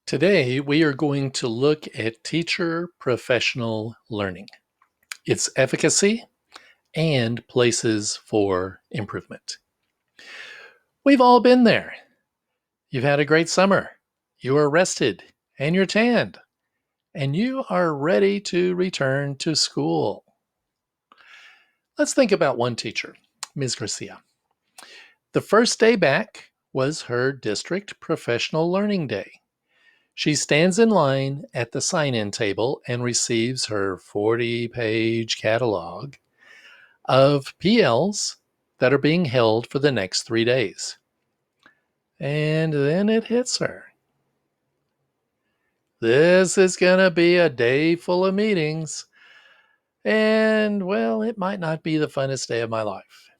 Today, we are going to look at teacher professional learning, its efficacy, and places for improvement. We've all been there. You've had a great summer. You are rested and you're tanned, and you are ready to return to school. Let's think about one teacher, Ms. Garcia. The first day back was her district professional learning day. She stands in line at the sign-in table and receives her 40-page catalog of PLs that are being held for the next 3 days. And then it hits her. This is going to be a day full of meetings. And, well, it might not be the funnest day of my life.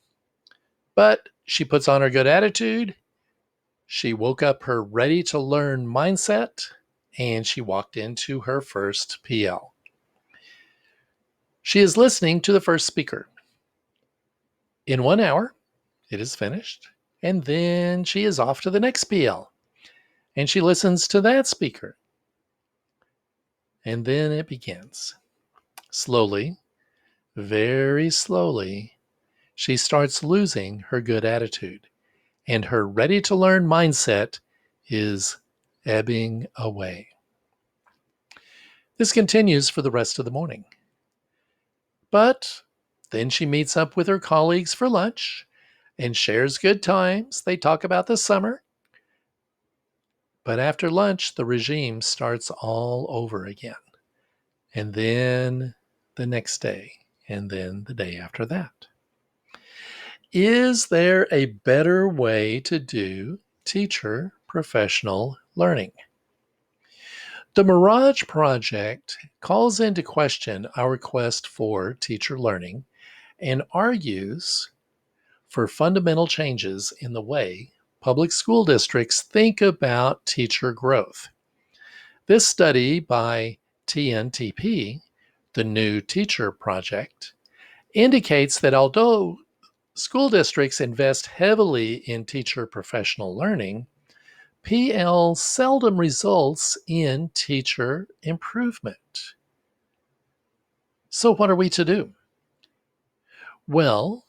But she puts on her good attitude. She woke up her ready-to-learn mindset, and she walked into her first PL. She is listening to the first speaker. In 1 hour, it is finished, and then she is off to the next PL, and she listens to that speaker. And then it begins. Slowly, very slowly, she starts losing her good attitude, and her ready-to-learn mindset is ebbing away. This continues for the rest of the morning. But then she meets up with her colleagues for lunch and shares good times. They talk about the summer. But after lunch, the regime starts all over again. And then the next day, and then the day after that. Is there a better way to do teacher professional learning? The Mirage Project calls into question our quest for teacher learning and argues for fundamental changes in the way public school districts think about teacher growth. This study by TNTP, the New Teacher Project, indicates that although school districts invest heavily in teacher professional learning, PL seldom results in teacher improvement. So what are we to do? Well,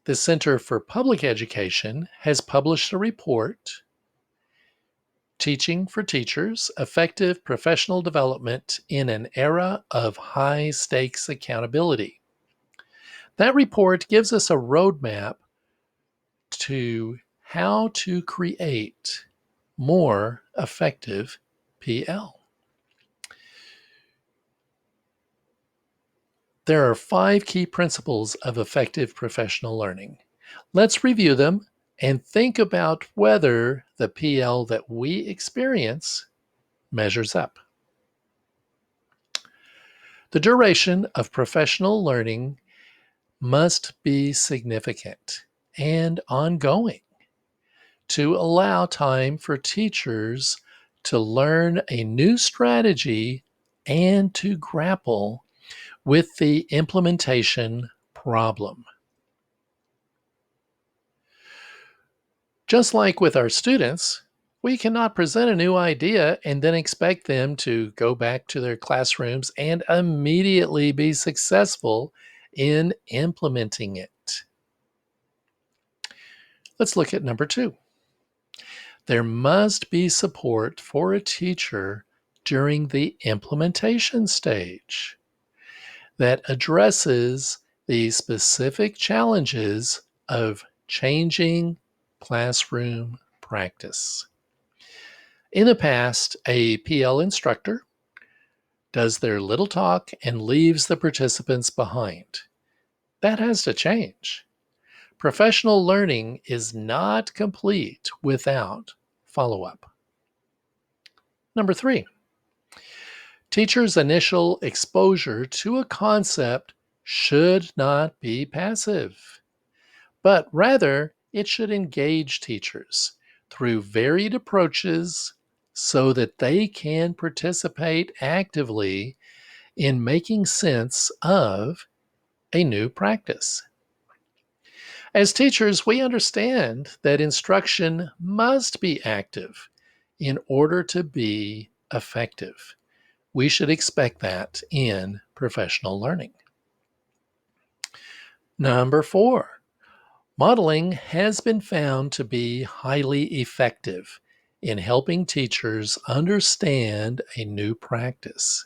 the Center for Public Education has published a report, Teaching for Teachers: Effective Professional Development in an Era of High-Stakes Accountability. That report gives us a roadmap to how to create more effective PL. There are 5 key principles of effective professional learning. Let's review them and think about whether the PL that we experience measures up. The duration of professional learning must be significant and ongoing to allow time for teachers to learn a new strategy and to grapple with the implementation problem. Just like with our students, we cannot present a new idea and then expect them to go back to their classrooms and immediately be successful in implementing it. Let's look at number 2. There must be support for a teacher during the implementation stage that addresses the specific challenges of changing classroom practice. In the past, a PL instructor does their little talk and leaves the participants behind. That has to change. Professional learning is not complete without follow-up. Number 3, teachers' initial exposure to a concept should not be passive, but rather it should engage teachers through varied approaches so that they can participate actively in making sense of a new practice. As teachers, we understand that instruction must be active in order to be effective. We should expect that in professional learning. Number 4, modeling has been found to be highly effective in helping teachers understand a new practice.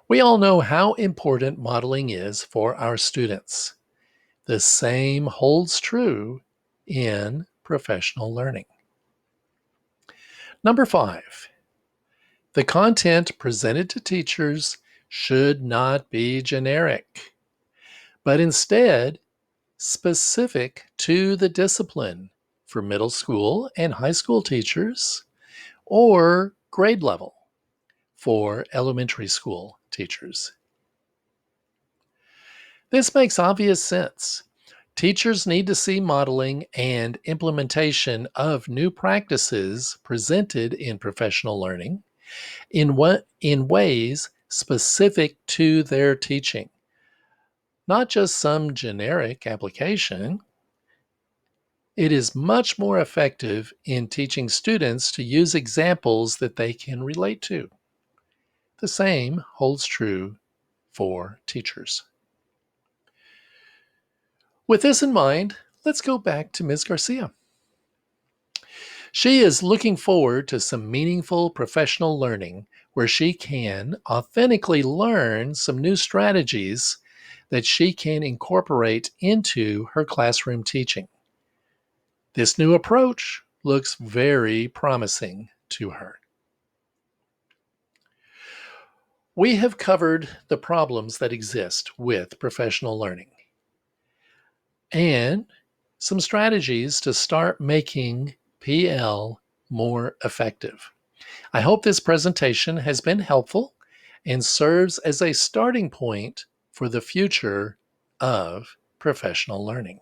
We all know how important modeling is for our students. The same holds true in professional learning. Number 5, the content presented to teachers should not be generic, but instead specific to the discipline for middle school and high school teachers, or grade level for elementary school teachers. This makes obvious sense. Teachers need to see modeling and implementation of new practices presented in professional learning in ways specific to their teaching, not just some generic application. It is much more effective in teaching students to use examples that they can relate to. The same holds true for teachers. With this in mind, let's go back to Ms. Garcia. She is looking forward to some meaningful professional learning where she can authentically learn some new strategies that she can incorporate into her classroom teaching. This new approach looks very promising to her. We have covered the problems that exist with professional learning and some strategies to start making PL more effective. I hope this presentation has been helpful and serves as a starting point for the future of professional learning.